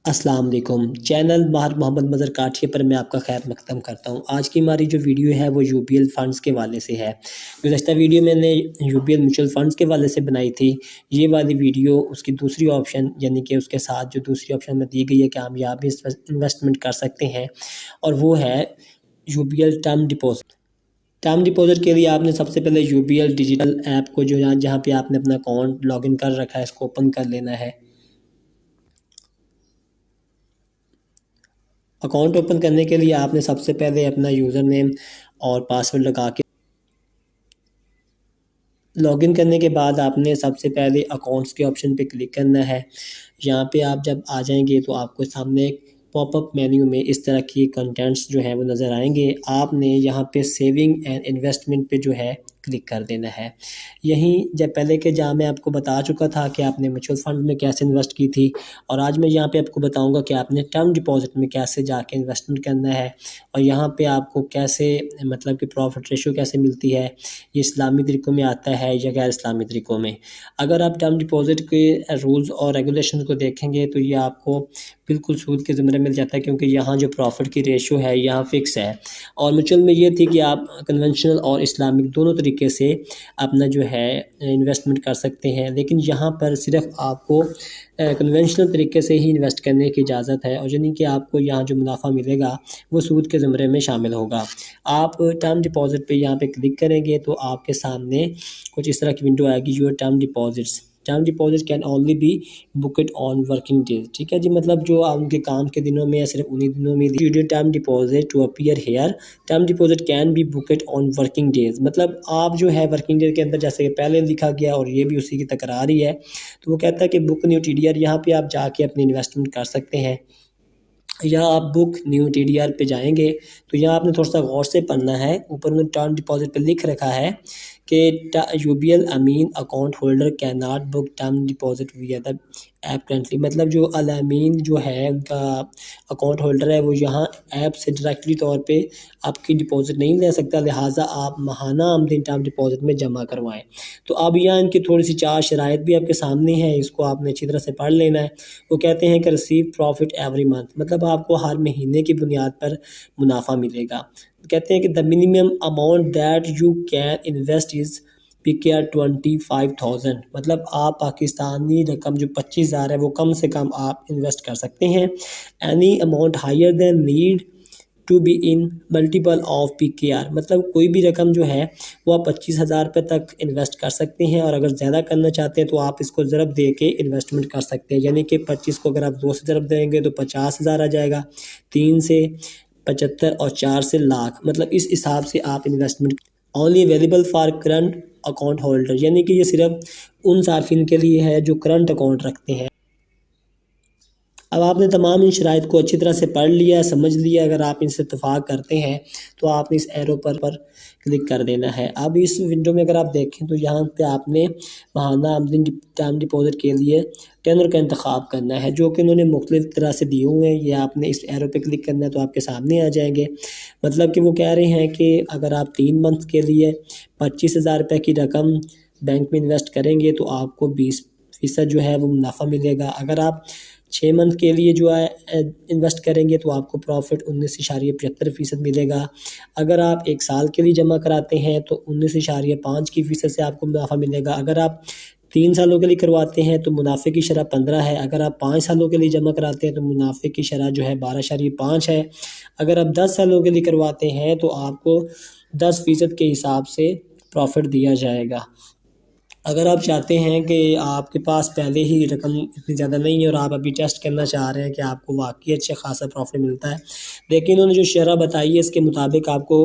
السلام علیکم، چینل ماہر محمد مظہر کاٹھیے پر میں آپ کا خیر مقدم کرتا ہوں۔ آج کی ہماری جو ویڈیو ہے وہ یو بی ایل فنڈز کے والے سے ہے۔ گزشتہ ویڈیو میں نے U B L mutual funds کے والے سے بنائی تھی۔ یہ والی ویڈیو اس کی دوسری آپشن یعنی کہ اس کے ساتھ جو دوسری آپشن میں دی گئی ہے کہ ہم یہاں بھی انویسٹمنٹ کر سکتے ہیں، اور وہ ہے U B L term deposit. Term deposit کے لیے آپ نے سب سے پہلے U B L digital app کو جو جہاں پہ آپ نے اپنا اکاؤنٹ لاگ ان کر رکھا ہے اس کو اوپن کر لینا ہے۔ اکاؤنٹ اوپن کرنے کے لیے آپ نے سب سے پہلے اپنا یوزر نیم اور پاسورڈ لگا کے لاگ ان کرنے کے بعد آپ نے سب سے پہلے اکاؤنٹس کے آپشن پہ کلک کرنا ہے۔ یہاں پہ آپ جب آ جائیں گے تو آپ کو سامنے ایک پاپ اپ مینیو میں اس طرح کی کنٹینٹس جو ہیں وہ نظر آئیں گے۔ آپ نے یہاں پہ سیونگ اینڈ انویسٹمنٹ پہ جو ہے کلک کر دینا ہے۔ یہیں جب پہلے کے جہاں میں آپ کو بتا چکا تھا کہ آپ نے میوچل فنڈ میں کیسے انویسٹ کی تھی، اور آج میں یہاں پہ آپ کو بتاؤں گا کہ آپ نے ٹرم ڈپازٹ میں کیسے جا کے انویسٹمنٹ کرنا ہے، اور یہاں پہ آپ کو کیسے مطلب کہ پروفٹ ریشو کیسے ملتی ہے، یہ اسلامی طریقوں میں آتا ہے یا غیر اسلامی طریقوں میں۔ اگر آپ ٹرم ڈپازٹ کے رولز اور ریگولیشنز کو دیکھیں گے تو یہ آپ کو بالکل سود کے زمرے مل جاتا ہے، کیونکہ یہاں جو پروفٹ کی ریشو ہے یہاں فکس ہے۔ اور میوچل میں یہ تھی کہ آپ کنونشنل اور اسلامک دونوں طریقے سے اپنا جو ہے انویسٹمنٹ کر سکتے ہیں، لیکن یہاں پر صرف آپ کو کنونشنل طریقے سے ہی انویسٹ کرنے کی اجازت ہے، اور یعنی کہ آپ کو یہاں جو منافع ملے گا وہ سود کے زمرے میں شامل ہوگا۔ آپ ٹرم ڈپازٹ پہ یہاں پہ کلک کریں گے تو آپ کے سامنے کچھ اس طرح کی ونڈو آئے گی، your term deposits term deposit can only be booked on working days. ٹھیک ہے جی، مطلب جو ان کے کام کے دنوں میں یا صرف انہی دنوں میں term deposit to appear here term deposit can be booked on working days. مطلب آپ جو ہے ورکنگ ڈیز کے اندر جیسے کہ پہلے لکھا گیا اور یہ بھی اسی کی تکرار ہی ہے، تو وہ کہتا ہے کہ بک نیو ٹی ڈی آر، یہاں پہ آپ جا کے اپنی انویسٹمنٹ کر سکتے ہیں۔ یا آپ بک نیو ٹی ڈی آر پہ جائیں گے تو یہاں آپ نے تھوڑا سا غور سے پڑھنا ہے۔ اوپر میں ٹرم ڈپازٹ پہ لکھ رکھا ہے کہ U B L Ameen account holder can not book term deposit via the app currently. مطلب جو الامین جو ہے ان کا اکاؤنٹ ہولڈر ہے وہ یہاں ایپ سے ڈائریکٹلی طور پہ آپ کی ڈپازٹ نہیں لے سکتا، لہٰذا آپ ماہانہ آمدنی ٹرم ڈپازٹ میں جمع کروائیں۔ تو اب یہاں ان کی تھوڑی سی 4 شرائط بھی آپ کے سامنے ہیں، اس کو آپ نے اچھی طرح سے پڑھ لینا ہے۔ وہ کہتے ہیں کہ ریسیو پروفٹ ایوری منتھ، مطلب آپ کو ہر مہینے کی بنیاد پر منافع ملے گا۔ کہتے ہیں کہ the minimum amount that you can invest is PKR 25,000، مطلب آپ پاکستانی رقم جو 25,000 ہے وہ کم سے کم آپ انویسٹ کر سکتے ہیں۔ any amount higher than need to be in multiple of PKR، مطلب کوئی بھی رقم جو ہے وہ آپ 25,000 روپے تک انویسٹ کر سکتے ہیں، اور اگر زیادہ کرنا چاہتے ہیں تو آپ اس کو ضرب دے کے انویسٹمنٹ کر سکتے ہیں، یعنی کہ 25 کو اگر آپ 2 سے ضرب دیں گے تو 50,000 آ جائے گا، 3 سے 75 اور 4 سے لاکھ، مطلب اس حساب سے آپ investment only available for current account holder, یعنی کہ یہ صرف ان صارفین کے لیے ہے جو کرنٹ اکاؤنٹ رکھتے ہیں۔ اب آپ نے تمام ان شرائط کو اچھی طرح سے پڑھ لیا، سمجھ لیا، اگر آپ ان سے اتفاق کرتے ہیں تو آپ نے اس ایرو پر کلک کر دینا ہے۔ اب اس ونڈو میں اگر آپ دیکھیں تو یہاں پہ آپ نے ماہانہ آمدنی ٹرم ڈپازٹ کے لیے ٹینر کا انتخاب کرنا ہے، جو کہ انہوں نے مختلف طرح سے دیے ہوئے ہیں۔ یہ آپ نے اس ایرو پہ کلک کرنا ہے تو آپ کے سامنے آ جائیں گے۔ مطلب کہ وہ کہہ رہے ہیں کہ اگر آپ 3 منتھ کے لیے 25,000 روپے کی رقم بینک میں انویسٹ کریں گے تو آپ کو 20% جو ہے وہ منافع ملے گا۔ اگر آپ 6 منتھ کے لیے جو ہے انویسٹ کریں گے تو آپ کو پروفٹ 19.75% ملے گا۔ اگر آپ 1 سال کے لیے جمع کراتے ہیں تو 19.5% سے آپ کو منافع ملے گا۔ اگر آپ 3 سالوں کے لیے کرواتے ہیں تو منافع کی شرح 15 ہے۔ اگر آپ 5 سالوں کے لیے جمع کراتے ہیں تو منافع کی شرح جو ہے 12.5 ہے۔ اگر آپ 10 سالوں کے لیے کرواتے ہیں تو آپ کو 10% کے حساب سے پروفٹ دیا جائے گا۔ اگر آپ چاہتے ہیں کہ آپ کے پاس پہلے ہی رقم اتنی زیادہ نہیں ہے اور آپ ابھی ٹیسٹ کرنا چاہ رہے ہیں کہ آپ کو واقعی اچھا خاصا پروفٹ ملتا ہے، لیکن انہوں نے جو شرح بتائی ہے اس کے مطابق آپ کو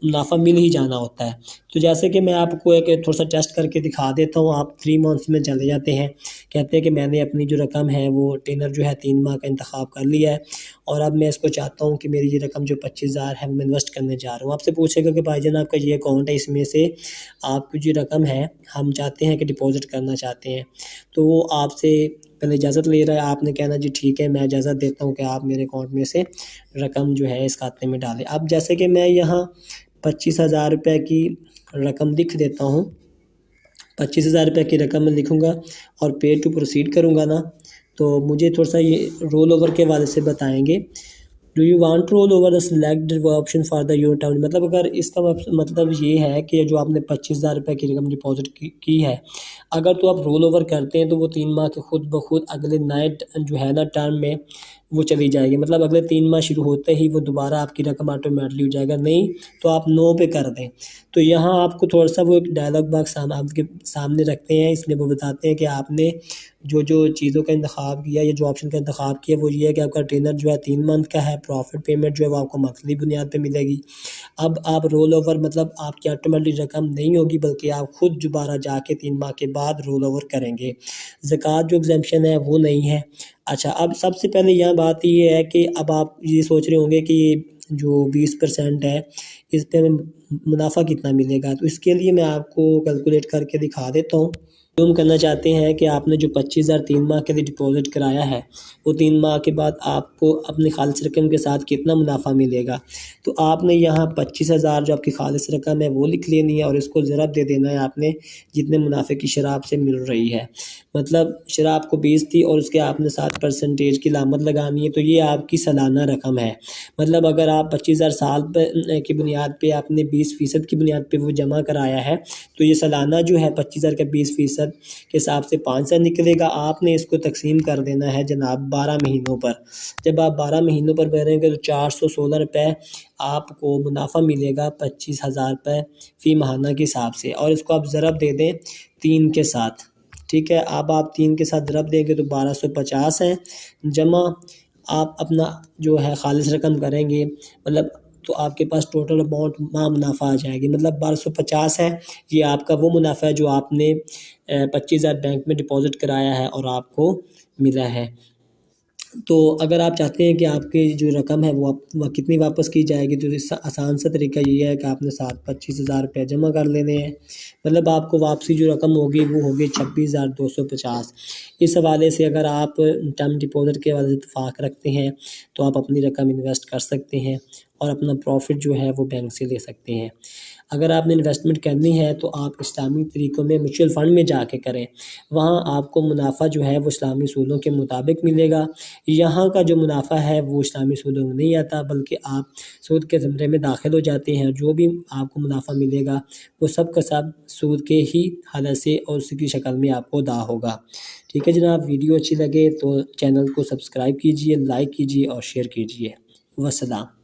منافع مل ہی جانا ہوتا ہے۔ تو جیسے کہ میں آپ کو ایک تھوڑا سا ٹیسٹ کر کے دکھا دیتا ہوں۔ آپ 3 منتھس میں چلے جاتے ہیں، کہتے ہیں کہ میں نے اپنی جو رقم ہے وہ ٹینر جو ہے 3 ماہ کا انتخاب کر لیا ہے، اور اب میں اس کو چاہتا ہوں کہ میری یہ رقم جو 25,000 ہے میں انویسٹ کرنے جا رہا ہوں۔ آپ سے پوچھے گا کہ بھائی جان آپ کا یہ اکاؤنٹ ہے، اس میں سے آپ کی جو رقم ہے ہم چاہتے ہیں کہ ڈپازٹ کرنا چاہتے ہیں، تو وہ آپ سے پہلے اجازت لے رہا ہے۔ آپ نے کہنا جی ٹھیک ہے، میں اجازت دیتا ہوں کہ آپ میرے اکاؤنٹ میں سے رقم جو ہے اس کھاتے میں ڈالیں۔ اب جیسے کہ میں یہاں 25,000 روپے کی رقم لکھ دیتا ہوں، 25,000 روپے کی رقم میں لکھوں گا اور پے ٹو پروسیڈ کروں گا نا، تو مجھے تھوڑا سا یہ رول اوور کے حوالے سے بتائیں گے. Do you want roll over the select option for the your term. مطلب اگر اس کا مطلب یہ ہے کہ جو آپ نے 25,000 روپے کی رقم ڈپازٹ کی ہے، اگر تو آپ رول اوور کرتے ہیں تو وہ 3 ماہ کے خود بخود اگلے نئے جو ہے نا ٹرم میں وہ چلی جائے گی. مطلب اگلے 3 ماہ شروع ہوتے ہی وہ دوبارہ آپ کی رقم آٹومیٹلی ہو جائے گا. نہیں تو آپ 9 پہ کر دیں. تو یہاں آپ کو تھوڑا سا وہ ایک ڈائلاگ باکس آپ کے سامنے رکھتے ہیں، اس میں وہ بتاتے ہیں کہ آپ نے جو چیزوں کا انتخاب کیا یا جو آپشن کا انتخاب کیا وہ یہ ہے کہ آپ کا ٹرینر جو ہے 3 منتھ کا ہے، پروفٹ پیمنٹ جو ہے وہ آپ کو منتھلی بنیاد پہ ملے گی. اب آپ رول اوور مطلب آپ کی آٹومیٹک رقم نہیں ہوگی بلکہ آپ خود دوبارہ جا کے 3 ماہ کے بعد رول اوور کریں گے. زکوٰۃ جو ایگزمپشن ہے وہ نہیں ہے. اچھا، اب سب سے پہلے یہاں بات یہ ہے کہ اب آپ یہ سوچ رہے ہوں گے کہ یہ جو 20% ہے اس پہ ہمیں منافع کتنا ملے گا. تو اس کے لیے میں آپ کو کیلکولیٹ کر کے دکھا دیتا ہوں. ہم کرنا چاہتے ہیں کہ آپ نے جو 25,000 3 ماہ کے لیے ڈپازٹ کرایا ہے وہ 3 ماہ کے بعد آپ کو اپنی خالص رقم کے ساتھ کتنا منافع ملے گا. تو آپ نے یہاں 25,000 جو آپ کی خالص رقم ہے وہ لکھ لینی ہے اور اس کو ضرب دے دینا ہے آپ نے جتنے منافع کی شرح سے مل رہی ہے. مطلب شرح آپ کو 20 تھی اور اس کے آپ نے 7% کی علامت لگانی ہے. تو یہ آپ کی سالانہ رقم ہے. مطلب اگر آپ 25,000 سال کی بنیاد پہ آپ نے 20% کی بنیاد پہ وہ جمع کرایا ہے تو یہ سالانہ جو ہے 25,000 کا 20% کے حساب سے 500 نکلے گا. آپ نے اس کو تقسیم کر دینا ہے جناب 12 مہینوں پر. جب آپ 12 مہینوں پر بھریں گے تو 416 روپے آپ کو منافع ملے گا 25,000 روپے فی ماہانہ کے حساب سے. اور اس کو آپ ضرب دے دیں 3 کے ساتھ. ٹھیک ہے، اب آپ 3 کے ساتھ ضرب دیں گے تو 1250 ہے جمع آپ اپنا جو ہے خالص رقم کریں گے مطلب تو آپ کے پاس ٹوٹل اماؤنٹ ماہ منافع آ جائے گی. مطلب 1250 ہے، یہ آپ کا وہ منافع ہے جو آپ نے 25,000 بینک میں ڈپازٹ کرایا ہے اور آپ کو ملا ہے. تو اگر آپ چاہتے ہیں کہ آپ کی جو رقم ہے وہ کتنی واپس کی جائے گی تو اس سے آسان سا طریقہ یہ ہے کہ آپ نے 25,000 روپے جمع کر لینے ہیں. مطلب آپ کو واپسی جو رقم ہوگی وہ ہوگی 26,250. اس حوالے سے اگر آپ ٹرم ڈپازٹ کے حوالے سے اتفاق رکھتے ہیں تو آپ اپنی رقم انویسٹ کر سکتے ہیں اور اپنا پروفٹ جو ہے وہ بینک سے لے سکتے ہیں. اگر آپ نے انویسٹمنٹ کرنی ہے تو آپ اسلامی طریقوں میں میوچل فنڈ میں جا کے کریں. وہاں آپ کو منافع جو ہے وہ اسلامی اصولوں کے مطابق ملے گا. یہاں کا جو منافع ہے وہ اسلامی اصولوں میں نہیں آتا بلکہ آپ سود کے زمرے میں داخل ہو جاتے ہیں. جو بھی آپ کو منافع ملے گا وہ سب کا سب سود کے ہی حالت سے اور اس کی شکل میں آپ کو ادا ہوگا. ٹھیک ہے جناب، ویڈیو اچھی لگے تو چینل کو سبسکرائب کیجئے، لائک کیجئے اور شیئر کیجئے. والسلام.